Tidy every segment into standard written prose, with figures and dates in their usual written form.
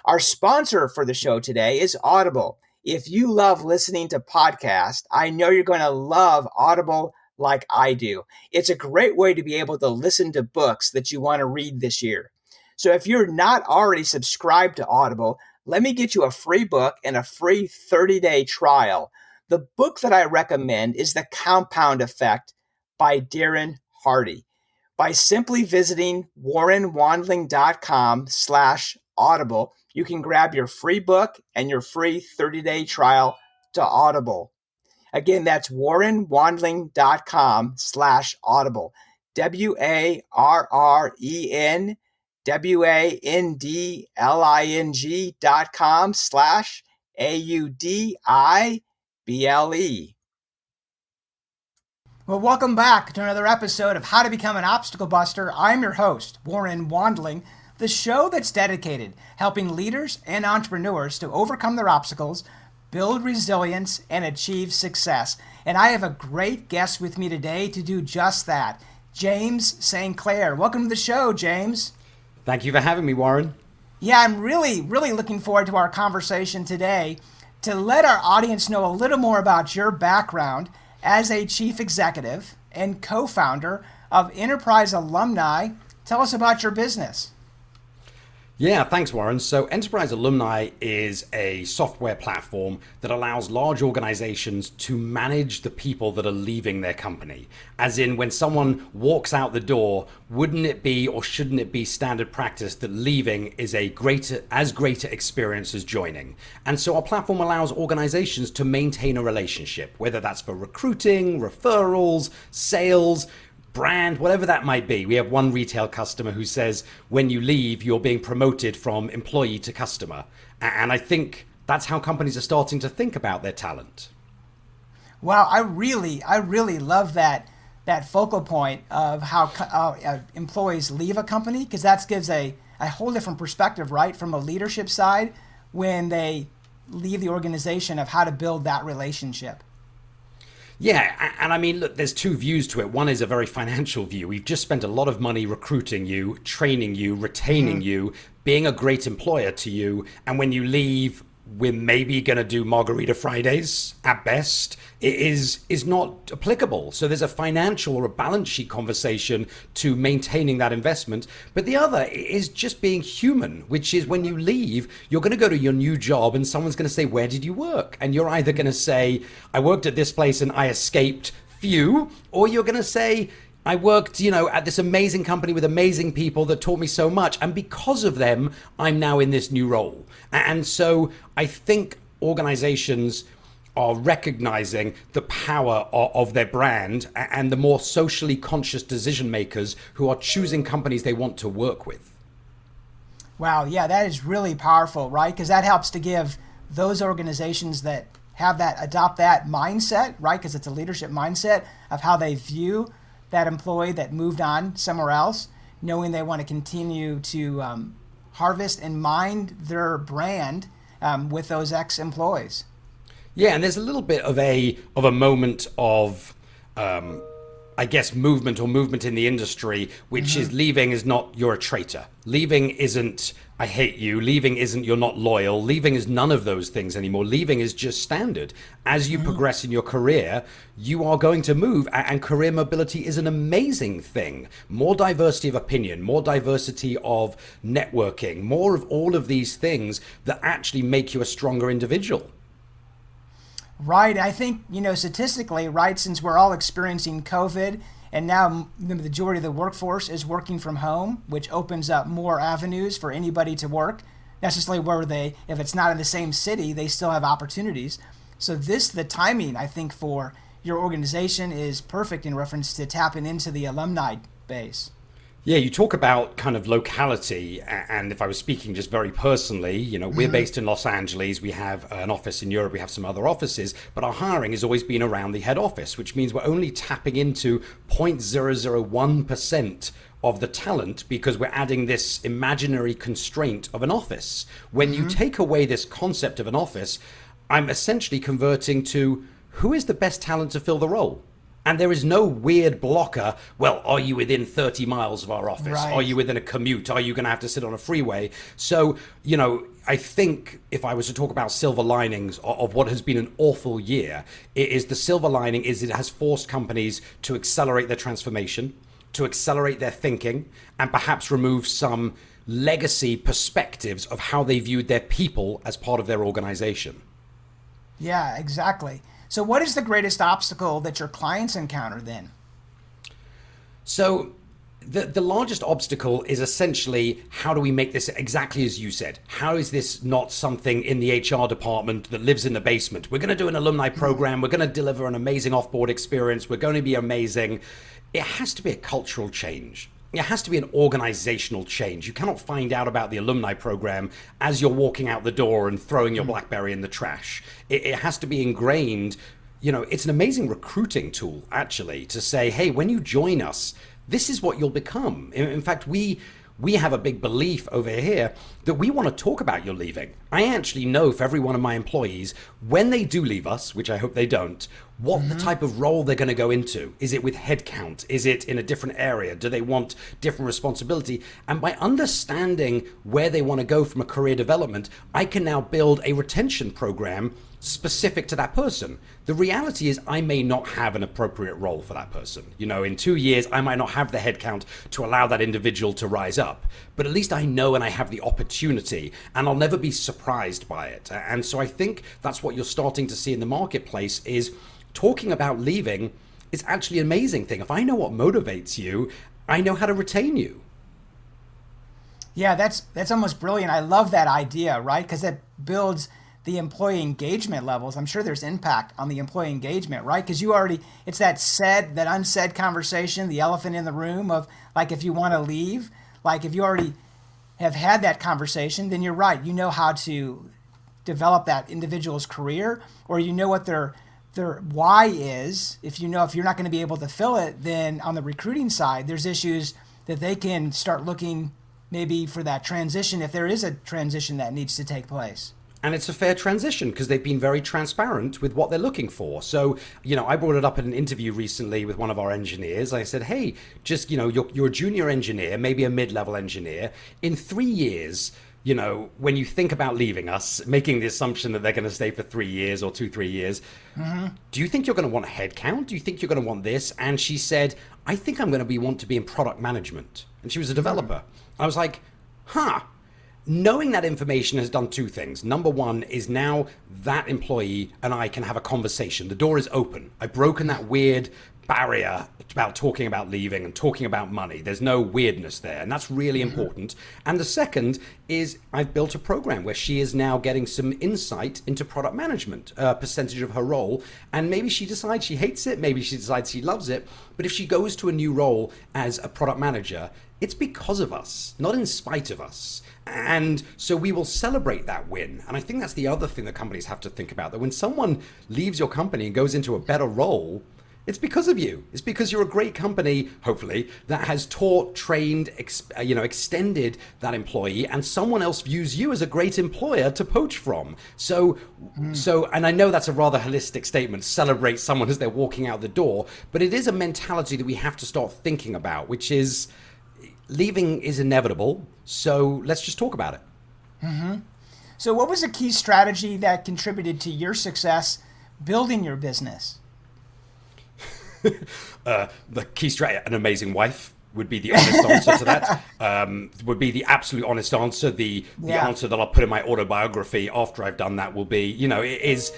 Our sponsor for the show today is Audible. If you love listening to podcasts, I know you're going to love Audible like I do. It's a great way to be able to listen to books that you want to read this year. So if you're not already subscribed to Audible, let me get you a free book and a free 30-day trial. The book that I recommend is The Compound Effect by Darren Hardy. By simply visiting warrenwandling.com/audible, you can grab your free book and your free 30-day trial to Audible. Again, that's warrenwandling.com/audible. WARRENWANDLING.com/AUDIBLE. Well, welcome back to another episode of How to Become an Obstacle Buster. I'm your host, Warren Wandling, the show that's dedicated helping leaders and entrepreneurs to overcome their obstacles, build resilience, and achieve success. And I have a great guest with me today to do just that, James Sinclair. Welcome to the show, James. Thank you for having me, Warren. Yeah, I'm really looking forward to our conversation today to let our audience know a little more about your background as a chief executive and co-founder of Enterprise Alumni. Tell us about your business. Yeah, thanks, Warren. So Enterprise Alumni is a software platform that allows large organizations to manage the people that are leaving their company. As in, when someone walks out the door, wouldn't it be or shouldn't it be standard practice that leaving is as great an experience as joining? And so our platform allows organizations to maintain a relationship, whether that's for recruiting, referrals, sales, brand, whatever that might be. We have one retail customer who says, when you leave, you're being promoted from employee to customer. And I think that's how companies are starting to think about their talent. Wow, I really love that focal point of how employees leave a company, because that gives a whole different perspective, right, from a leadership side when they leave the organization, of how to build that relationship. Yeah, and I mean, look, there's two views to it. One is a very financial view. We've just spent a lot of money recruiting you, training you, retaining you, being a great employer to you. And when you leave, we're maybe going to do Margarita Fridays at best. It is not applicable. So there's a financial or a balance sheet conversation to maintaining that investment. But the other is just being human, which is when you leave, you're going to go to your new job and someone's going to say, where did you work? And you're either going to say, I worked at this place and I escaped, phew, or you're going to say, I worked, at this amazing company with amazing people that taught me so much. And because of them, I'm now in this new role. And so I think organizations are recognizing the power of their brand and the more socially conscious decision makers who are choosing companies they want to work with. Wow, yeah, that is really powerful, right? Because that helps to give those organizations that have adopt that mindset, right? Because it's a leadership mindset of how they view that employee that moved on somewhere else, knowing they want to continue to harvest and mind their brand with those ex-employees. Yeah, and there's a little bit of a moment of, movement in the industry, which is leaving is not you're a traitor. Leaving isn't I hate you. Leaving isn't you're not loyal. Leaving is none of those things anymore. Leaving is just standard. As you progress in your career, you are going to move, and career mobility is an amazing thing. More diversity of opinion, more diversity of networking, more of all of these things that actually make you a stronger individual. Right. I think, statistically, right, since we're all experiencing COVID and now the majority of the workforce is working from home, which opens up more avenues for anybody to work, necessarily where if it's not in the same city, they still have opportunities. So the timing, I think, for your organization is perfect in reference to tapping into the alumni base. Yeah, you talk about kind of locality, and if I was speaking just very personally, we're based in Los Angeles, we have an office in Europe, we have some other offices, but our hiring has always been around the head office, which means we're only tapping into 0.001% of the talent because we're adding this imaginary constraint of an office. When you take away this concept of an office, I'm essentially converting to who is the best talent to fill the role? And there is no weird blocker. Well, are you within 30 miles of our office? Right. Are you within a commute? Are you going to have to sit on a freeway? So, I think if I was to talk about silver linings of what has been an awful year, it is the silver lining is it has forced companies to accelerate their transformation, to accelerate their thinking, and perhaps remove some legacy perspectives of how they viewed their people as part of their organization. Yeah, exactly. So what is the greatest obstacle that your clients encounter then? So the largest obstacle is essentially how do we make this exactly as you said? How is this not something in the HR department that lives in the basement? We're going to do an alumni program. We're going to deliver an amazing offboard experience. We're going to be amazing. It has to be a cultural change. It has to be an organizational change. You cannot find out about the alumni program as you're walking out the door and throwing your BlackBerry in the trash. It has to be ingrained. You know, it's an amazing recruiting tool, actually, to say, hey, when you join us, this is what you'll become. In fact, we have a big belief over here that we want to talk about your leaving. I actually know for every one of my employees, when they do leave us, which I hope they don't, what the type of role they're going to go into. Is it with headcount? Is it in a different area? Do they want different responsibility? And by understanding where they want to go from a career development, I can now build a retention program specific to that person. The reality is I may not have an appropriate role for that person. You know, in 2 years, I might not have the headcount to allow that individual to rise up, but at least I know and I have the opportunity and I'll never be surprised by it. And so I think that's what you're starting to see in the marketplace is talking about leaving is actually an amazing thing. If I know what motivates you, I know how to retain you. Yeah, that's almost brilliant. I love that idea, right? Because it builds the employee engagement levels. I'm sure there's impact on the employee engagement, right? Because it's that unsaid conversation, the elephant in the room of like, if you want to leave, like if you already have had that conversation, then you're right. You know how to develop that individual's career, or you know what their why is. If you're not going to be able to fill it, then on the recruiting side, there's issues that they can start looking maybe for that transition if there is a transition that needs to take place. And it's a fair transition because they've been very transparent with what they're looking for. So, you know, I brought it up in an interview recently with one of our engineers. I said, hey, just, you know, you're a junior engineer, maybe a mid-level engineer. In 3 years, you know, when you think about leaving us, making the assumption that they're going to stay for 3 years or 3 years, do you think you're going to want a head count? Do you think you're going to want this? And she said, I think I'm going to want to be in product management. And she was a developer. I was like, knowing that information has done two things. Number one is now that employee and I can have a conversation. The door is open. I've broken that weird barrier about talking about leaving and talking about money. There's no weirdness there, and that's really important. And the second is I've built a program where she is now getting some insight into product management, a percentage of her role, and maybe she decides she hates it, maybe she decides she loves it, but if she goes to a new role as a product manager, it's because of us, not in spite of us. And so we will celebrate that win. And I think that's the other thing that companies have to think about, that when someone leaves your company and goes into a better role, it's because of you. It's because you're a great company, hopefully, that has taught, trained, extended that employee, and someone else views you as a great employer to poach from. So, and I know that's a rather holistic statement, celebrate someone as they're walking out the door, but it is a mentality that we have to start thinking about, which is leaving is inevitable. So let's just talk about it. So what was a key strategy that contributed to your success building your business? The key strategy, an amazing wife would be the honest answer to that. Would be the absolute honest answer. The answer that I'll put in my autobiography after I've done that will be, you know, it is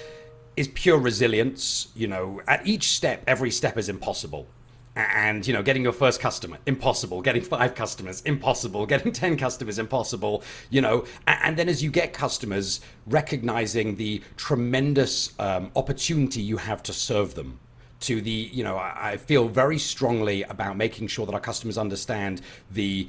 pure resilience. You know, at each step, every step is impossible. And, you know, getting your first customer, impossible. Getting 5 customers, impossible. Getting 10 customers, impossible. You know, and then as you get customers, recognizing the tremendous opportunity you have to serve them. To the, you know, I feel very strongly about making sure that our customers understand the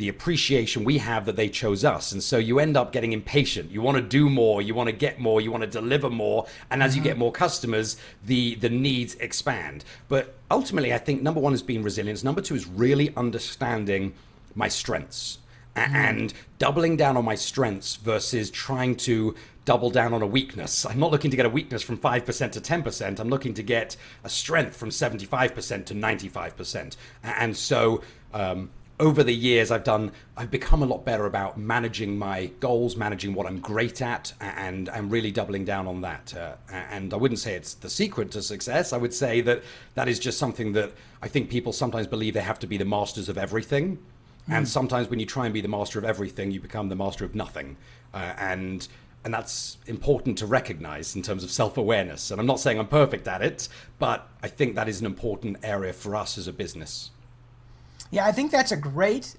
appreciation we have that they chose us. And so you end up getting impatient. You want to do more, you want to get more, you want to deliver more. And as you get more customers, the needs expand. But ultimately, I think number one is being resilient. Number two is really understanding my strengths and doubling down on my strengths versus trying to double down on a weakness. I'm not looking to get a weakness from 5% to 10%. I'm looking to get a strength from 75% to 95%. And so over the years, I've become a lot better about managing my goals, managing what I'm great at, and I'm really doubling down on that. And I wouldn't say it's the secret to success. I would say that that is just something that I think people sometimes believe they have to be the masters of everything. And sometimes when you try and be the master of everything, you become the master of nothing. And that's important to recognize in terms of self-awareness. And I'm not saying I'm perfect at it, but I think that is an important area for us as a business. Yeah, I think that's a great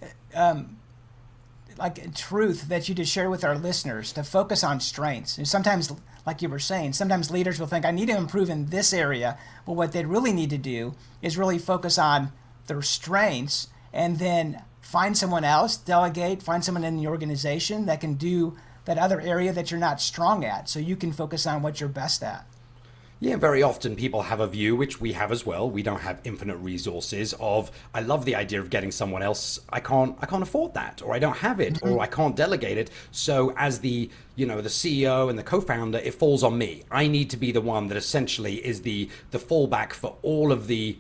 truth that you just share with our listeners, to focus on strengths. And sometimes, like you were saying, sometimes leaders will think, I need to improve in this area. But what they really need to do is really focus on their strengths, and then find someone else, delegate, find someone in the organization that can do that other area that you're not strong at, so you can focus on what you're best at. Yeah, very often people have a view, which we have as well. We don't have infinite resources of, I love the idea of getting someone else. I can't afford that, or I don't have it, or I can't delegate it. So as the CEO and the co-founder, it falls on me. I need to be the one that essentially is the fallback for all of the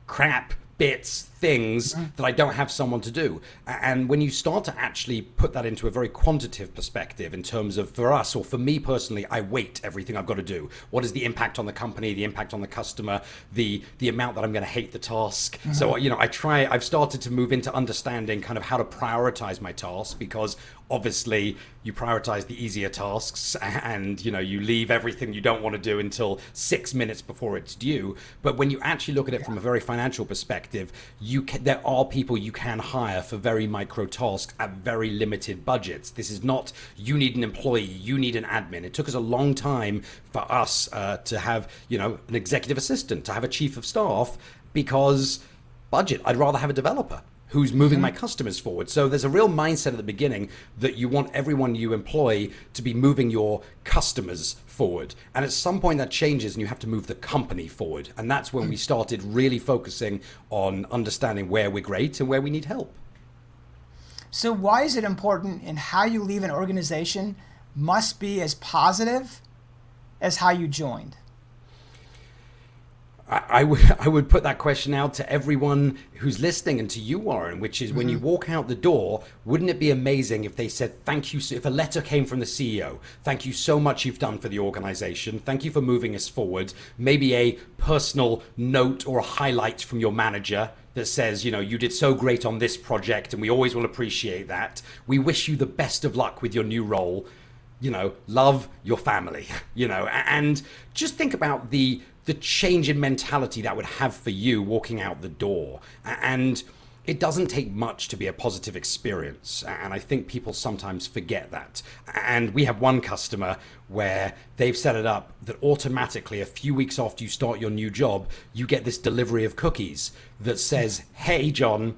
crap bits, things that I don't have someone to do. And when you start to actually put that into a very quantitative perspective in terms of, for us, or for me personally, I weight everything I've got to do. What is the impact on the company, the impact on the customer, the amount that I'm going to hate the task? So, I've started to move into understanding kind of how to prioritize my tasks, because obviously you prioritize the easier tasks, and you leave everything you don't want to do until 6 minutes before it's due. But when you actually look at it from a very financial perspective, there are people you can hire for very micro tasks at very limited budgets. This is not, you need an employee, you need an admin. It took us a long time for us to have an executive assistant, to have a chief of staff, because budget. I'd rather have a developer who's moving my customers forward. So there's a real mindset at the beginning that you want everyone you employ to be moving your customers forward. And at some point that changes, and you have to move the company forward. And that's when we started really focusing on understanding where we're great and where we need help. So why is it important in how you leave an organization must be as positive as how you joined? I would put that question out to everyone who's listening, and to you, Warren, which is, when you walk out the door, wouldn't it be amazing if they said, thank you, if a letter came from the CEO, thank you so much you've done for the organization, thank you for moving us forward, maybe a personal note or a highlight from your manager that says, you did so great on this project and we always will appreciate that. We wish you the best of luck with your new role. Love, your family, and just think about the change in mentality that would have for you walking out the door. And it doesn't take much to be a positive experience. And I think people sometimes forget that. And we have one customer where they've set it up that automatically, a few weeks after you start your new job, you get this delivery of cookies that says, hey, John,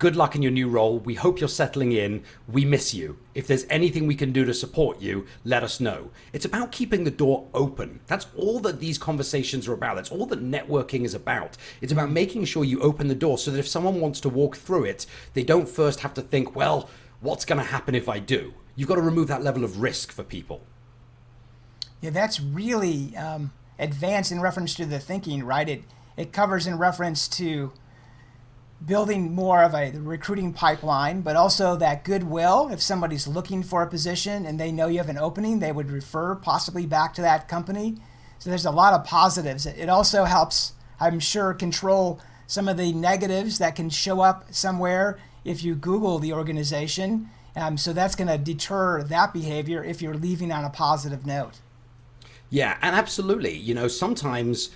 good luck in your new role. We hope you're settling in. We miss you. If there's anything we can do to support you, let us know. It's about keeping the door open. That's all that these conversations are about. That's all that networking is about. It's about making sure you open the door so that if someone wants to walk through it, they don't first have to think, well, what's going to happen if I do? You've got to remove that level of risk for people. Yeah, that's really advanced in reference to the thinking, right? It covers in reference to building more of a recruiting pipeline, but also that goodwill. If somebody's looking for a position and they know you have an opening, they would refer possibly back to that company. So there's a lot of positives. It also helps, I'm sure, control some of the negatives that can show up somewhere if you Google the organization. So that's going to deter that behavior if you're leaving on a positive note. Yeah, and absolutely. Sometimes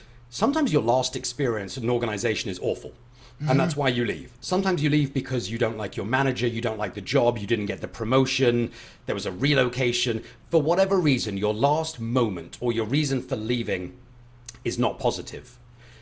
your last experience in an organization is awful. And that's why you leave. Sometimes you leave because you don't like your manager, you don't like the job, you didn't get the promotion, there was a relocation. For whatever reason, your last moment or your reason for leaving is not positive.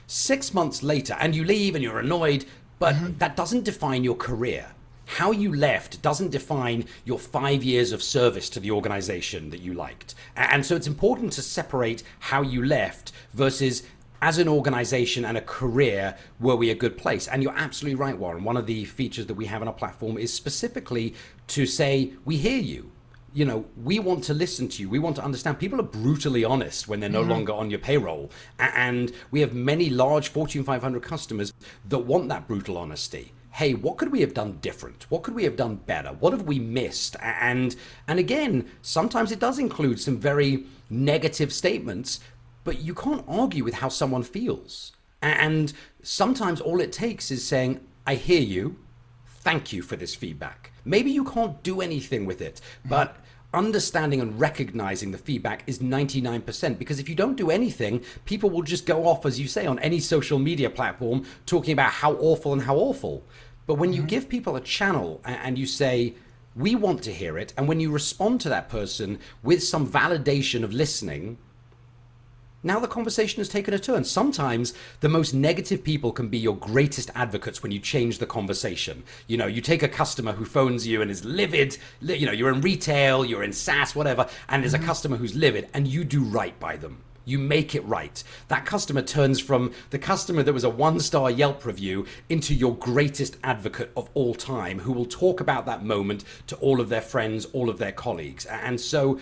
6 months later, and you leave and you're annoyed, but that doesn't define your career. How you left doesn't define your 5 years of service to the organization that you liked. And so it's important to separate how you left versus, as an organization and a career, were we a good place? And you're absolutely right, Warren. One of the features that we have on our platform is specifically to say, we hear you. We want to listen to you. We want to understand. People are brutally honest when they're no longer on your payroll. And we have many large Fortune 500 customers that want that brutal honesty. hey, what could we have done different? What could we have done better? What have we missed? And again, sometimes it does include some very negative statements, but you can't argue with how someone feels. And sometimes all it takes is saying, I hear you. Thank you for this feedback. Maybe you can't do anything with it, but understanding and recognizing the feedback is 99%, because if you don't do anything, people will just go off, as you say, on any social media platform talking about how awful and how awful. But when you give people a channel and you say, we want to hear it, and when you respond to that person with some validation of listening, now the conversation has taken a turn. Sometimes the most negative people can be your greatest advocates when you change the conversation. You know, you take a customer who phones you and is livid, you know, you're in retail, you're in SaaS, whatever, and there's a customer who's livid, and you do right by them. You make it right. That customer turns from the customer that was a 1-star Yelp review into your greatest advocate of all time, who will talk about that moment to all of their friends, all of their colleagues. And so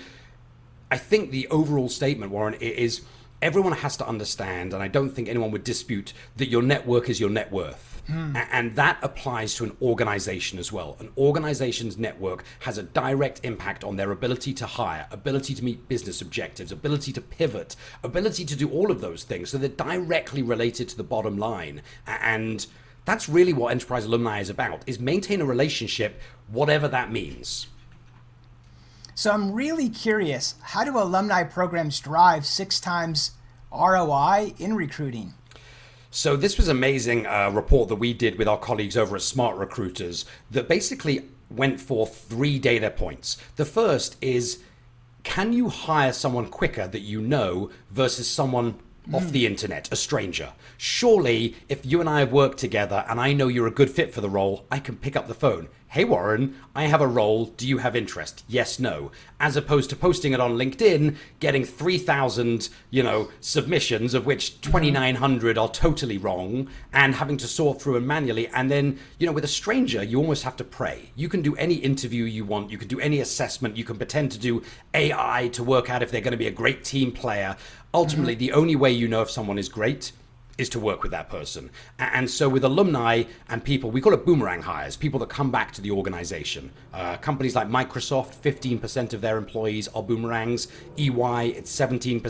I think the overall statement, Warren, is everyone has to understand, and I don't think anyone would dispute, that your network is your net worth. And that applies to an organization as well. An organization's network has a direct impact on their ability to hire, ability to meet business objectives, ability to pivot, ability to do all of those things. So they're directly related to the bottom line. And that's really what Enterprise Alumni is about, is maintain a relationship, whatever that means. So I'm really curious, how do alumni programs drive 6 times ROI in recruiting? So this was an amazing report that we did with our colleagues over at Smart Recruiters that basically went for 3 data points. The first is, can you hire someone quicker that you know versus someone off the internet, a stranger? Surely, if you and I have worked together and I know you're a good fit for the role, I can pick up the phone. Hey, Warren, I have a role. Do you have interest? Yes, no. As opposed to posting it on LinkedIn, getting 3,000, submissions, of which 2,900 are totally wrong, and having to sort through them manually. And then, with a stranger, you almost have to pray. You can do any interview you want. You can do any assessment. You can pretend to do AI to work out if they're going to be a great team player. Ultimately, the only way you know if someone is great is to work with that person. And so with alumni and people, we call it boomerang hires, people that come back to the organization. Companies like Microsoft, 15% of their employees are boomerangs. EY, it's 17%.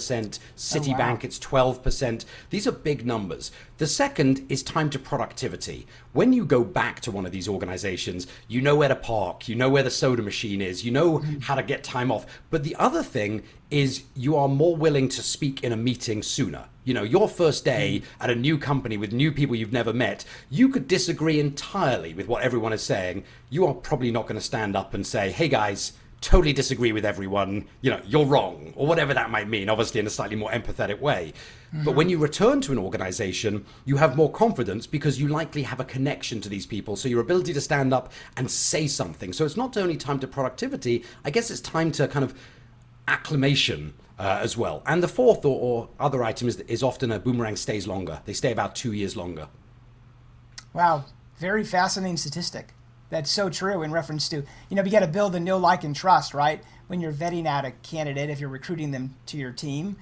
Citibank, it's 12%. These are big numbers. The second is time to productivity. When you go back to one of these organizations, you know where to park, you know where the soda machine is, you know how to get time off. But the other thing is you are more willing to speak in a meeting sooner. Your first day at a new company with new people you've never met, you could disagree entirely with what everyone is saying. You are probably not going to stand up and say, hey guys, totally disagree with everyone, you're wrong, or whatever that might mean, obviously in a slightly more empathetic way. But when you return to an organization, you have more confidence because you likely have a connection to these people. So your ability to stand up and say something. So it's not only time to productivity, I guess it's time to kind of acclimation as well. And the fourth or other item is often a boomerang stays longer. They stay about 2 years longer. Wow, very fascinating statistic. That's so true in reference to, you got to build a know, like, and trust, right? When you're vetting out a candidate, if you're recruiting them to your team,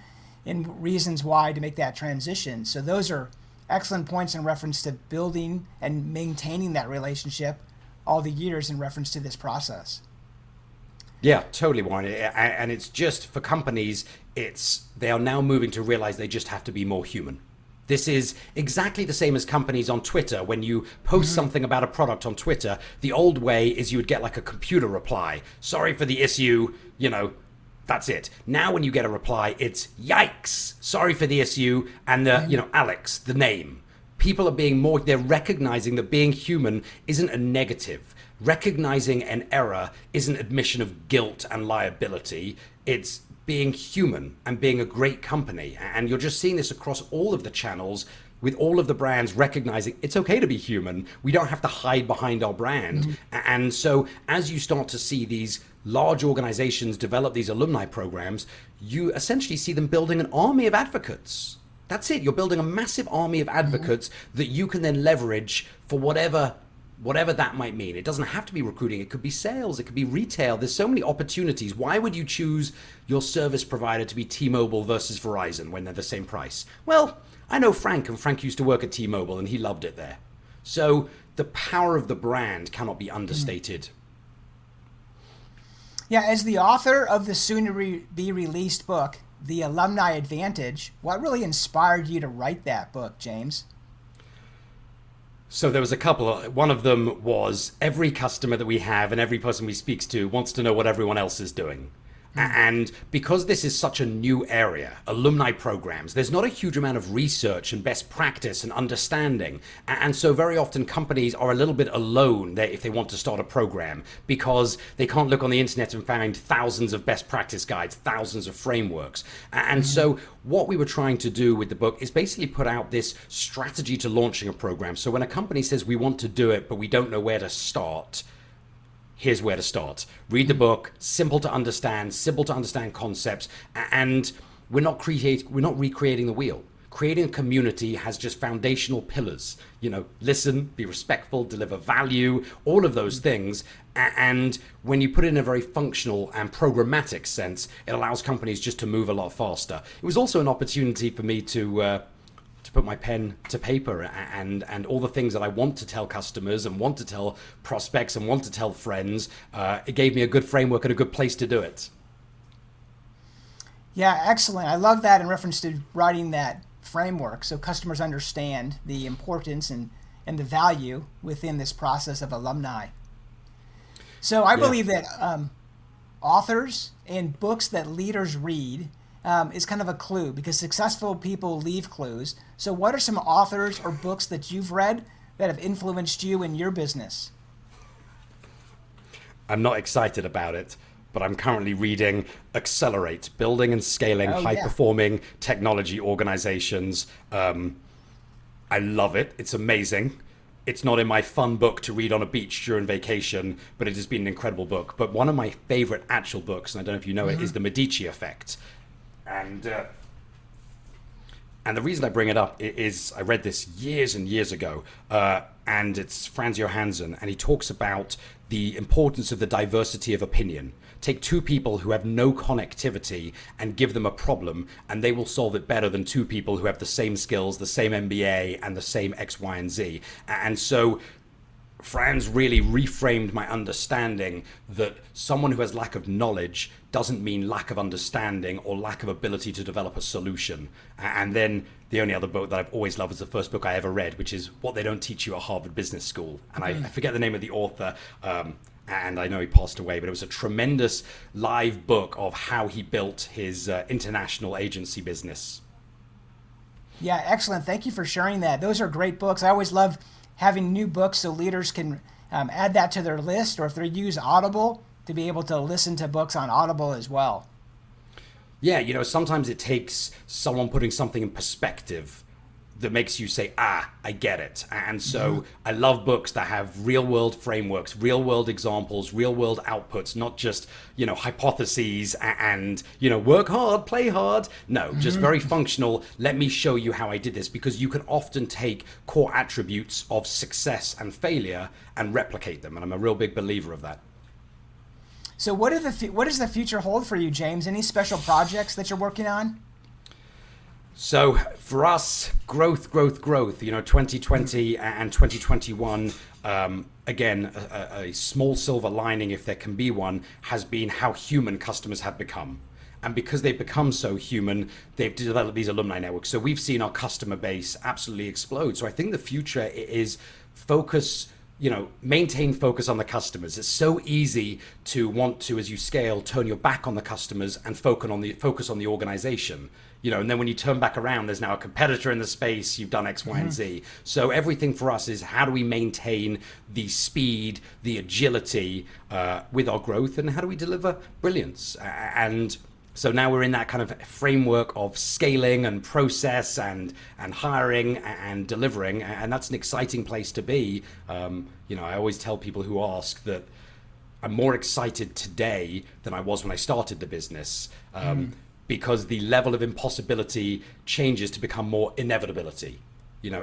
and reasons why to make that transition. So those are excellent points in reference to building and maintaining that relationship all the years in reference to this process. Yeah, totally, Warren. And it's just for companies, they are now moving to realize they just have to be more human. This is exactly the same as companies on Twitter. When you post something about a product on Twitter, the old way is you would get like a computer reply. Sorry for the issue, that's it. Now when you get a reply, it's yikes, sorry for the issue, and the, Alex, the name. People are they're recognizing that being human isn't a negative. Recognizing an error isn't admission of guilt and liability. It's being human and being a great company. And you're just seeing this across all of the channels, with all of the brands recognizing it's okay to be human. We don't have to hide behind our brand. And so as you start to see these large organizations develop these alumni programs, you essentially see them building an army of advocates. That's it. You're building a massive army of advocates that you can then leverage for whatever that might mean. It doesn't have to be recruiting. It could be sales. It could be retail. There's so many opportunities. Why would you choose your service provider to be T-Mobile versus Verizon when they're the same price? Well, I know Frank, and Frank used to work at T-Mobile and he loved it there. So the power of the brand cannot be understated. Yeah, as the author of the soon-to-be-released book, The Alumni Advantage, what really inspired you to write that book, James? So there was a couple. One of them was every customer that we have and every person we speak to wants to know what everyone else is doing. And because this is such a new area, alumni programs, there's not a huge amount of research and best practice and understanding. And so very often companies are a little bit alone if they want to start a program, because they can't look on the internet and find thousands of best practice guides, thousands of frameworks. And so what we were trying to do with the book is basically put out this strategy to launching a program. So when a company says we want to do it, but we don't know where to start, here's where to start. Read the book, simple to understand concepts, and we're not recreating the wheel. Creating a community has just foundational pillars. Listen, be respectful, deliver value, all of those things. And when you put it in a very functional and programmatic sense, it allows companies just to move a lot faster. It was also an opportunity for me to put my pen to paper and all the things that I want to tell customers and want to tell prospects and want to tell friends. It gave me a good framework and a good place to do it. Yeah, excellent. I love that in reference to writing that framework so customers understand the importance and the value within this process of alumni. So I believe that authors and books that leaders read is kind of a clue, because successful people leave clues. So what are some authors or books that you've read that have influenced you in your business? I'm not excited about it, but I'm currently reading Accelerate, Building and Scaling High-Performing Technology Organizations. I love it. It's amazing. It's not in my fun book to read on a beach during vacation, but it has been an incredible book. But one of my favorite actual books, and I don't know if you know it, is The Medici Effect. And the reason I bring it up is I read this years and years ago, and it's Franz Johansson, and he talks about the importance of the diversity of opinion. Take two people who have no connectivity and give them a problem, and they will solve it better than two people who have the same skills, the same MBA, and the same X, Y, and Z. And so Franz really reframed my understanding that someone who has lack of knowledge doesn't mean lack of understanding or lack of ability to develop a solution. And then the only other book that I've always loved is the first book I ever read, which is What They Don't Teach You at Harvard Business School. And I forget the name of the author, and I know he passed away, but it was a tremendous live book of how he built his international agency business. Yeah, excellent. Thank you for sharing that. Those are great books. I always love having new books so leaders can add that to their list, or if they use Audible, to be able to listen to books on Audible as well. Yeah, sometimes it takes someone putting something in perspective that makes you say, I get it. And so I love books that have real world frameworks, real world examples, real world outputs, not just, hypotheses and, work hard, play hard. No, just very functional. Let me show you how I did this, because you can often take core attributes of success and failure and replicate them. And I'm a real big believer of that. So what does the future hold for you, James? Any special projects that you're working on? So for us, growth. 2020 and 2021, again, a small silver lining, if there can be one, has been how human customers have become. And because they've become so human, they've developed these alumni networks. So we've seen our customer base absolutely explode. So I think the future is maintain focus on the customers. It's so easy to want to, as you scale, turn your back on the customers and focus on the organization. And then when you turn back around, there's now a competitor in the space, you've done X, Y, and Z. So everything for us is how do we maintain the speed, the agility with our growth, and how do we deliver brilliance? And so now we're in that kind of framework of scaling and process and hiring and delivering, and that's an exciting place to be. I always tell people who ask that I'm more excited today than I was when I started the business. Because the level of impossibility changes to become more inevitability.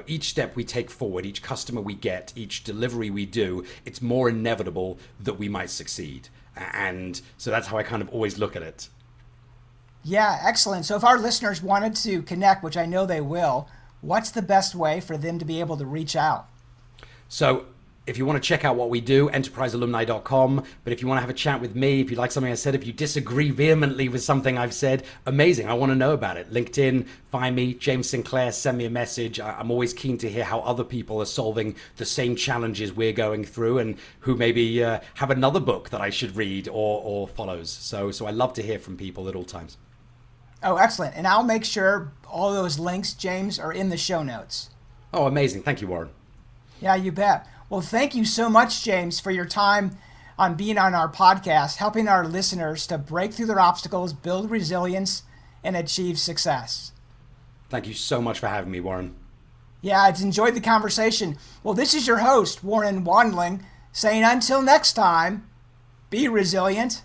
Each step we take forward, each customer we get, each delivery we do, it's more inevitable that we might succeed. And so that's how I kind of always look at it. Yeah, excellent. So if our listeners wanted to connect, which I know they will, what's the best way for them to be able to reach out? So If you want to check out what we do, enterprisealumni.com. But if you want to have a chat with me, if you like something I said, if you disagree vehemently with something I've said, amazing. I want to know about it. LinkedIn, find me, James Sinclair, send me a message. I'm always keen to hear how other people are solving the same challenges we're going through and who maybe have another book that I should read or follows. So I love to hear from people at all times. Oh, excellent. And I'll make sure all those links, James, are in the show notes. Oh, amazing. Thank you, Warren. Yeah, you bet. Well, thank you so much, James, for your time on being on our podcast, helping our listeners to break through their obstacles, build resilience, and achieve success. Thank you so much for having me, Warren. Yeah, I've enjoyed the conversation. Well, this is your host, Warren Wandling, saying until next time, be resilient